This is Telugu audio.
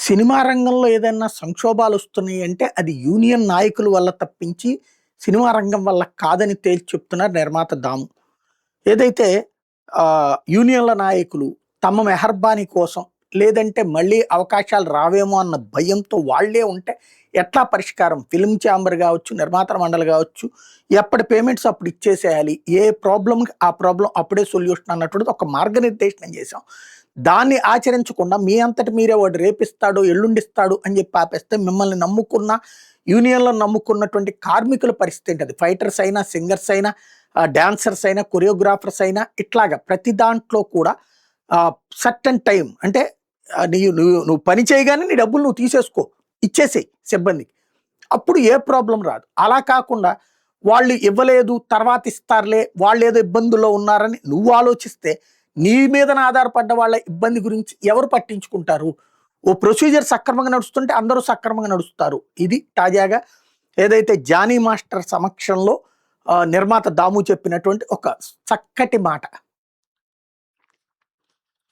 సినిమా రంగంలో ఏదైనా సంక్షోభాలు వస్తున్నాయి అంటే అది యూనియన్ నాయకుల వల్ల తప్పించి సినిమా రంగం వల్ల కాదని తేల్చి చెప్తున్నారు నిర్మాత దాము. ఏదైతే యూనియన్ల నాయకులు తమ మెహర్బానీ కోసం లేదంటే మళ్ళీ అవకాశాలు రావేమో అన్న భయంతో వాళ్ళే ఉంటే ఎట్లా పరిష్కారం? ఫిల్మ్ ఛాంబర్ కావచ్చు, నిర్మాతల మండలి కావచ్చు, ఎప్పటి పేమెంట్స్ అప్పుడు ఇచ్చేసేయాలి. ఏ ప్రాబ్లంకి ఆ ప్రాబ్లం అప్పుడే సొల్యూషన్ అన్నటువంటిది ఒక మార్గనిర్దేశనం చేశాం. దాన్ని ఆచరించకుండా మీ అంతటి మీరే వాడు రేపిస్తాడు, ఎల్లుండిస్తాడు అని చెప్పి ఆపేస్తే మిమ్మల్ని నమ్ముకున్న యూనియన్లను నమ్ముకున్నటువంటి కార్మికుల పరిస్థితి ఏంటి? అది ఫైటర్స్ అయినా, సింగర్స్ అయినా, డాన్సర్స్ అయినా, కొరియోగ్రాఫర్స్ అయినా ఇట్లాగా ప్రతి దాంట్లో కూడా సర్టన్ టైం అంటే నువ్వు పని చేయగానే నీ డబ్బులు నువ్వు తీసేసుకో, ఇచ్చేసేయి సిబ్బందికి. అప్పుడు ఏ ప్రాబ్లం రాదు. అలా కాకుండా వాళ్ళు ఇవ్వలేదు తర్వాత ఇస్తారులే, వాళ్ళు ఏదో ఇబ్బందుల్లో ఉన్నారని నువ్వు ఆలోచిస్తే నీ మీదన ఆధారపడ్డ వాళ్ళ ఇబ్బంది గురించి ఎవరు పట్టించుకుంటారు? ఓ ప్రొసీజర్ సక్రమంగా నడుస్తుంటే అందరూ సక్రమంగా నడుస్తారు. ఇది తాజాగా ఏదైతే జానీ మాస్టర్ సమక్షంలో నిర్మాత దాము చెప్పినటువంటి ఒక చక్కటి మాట.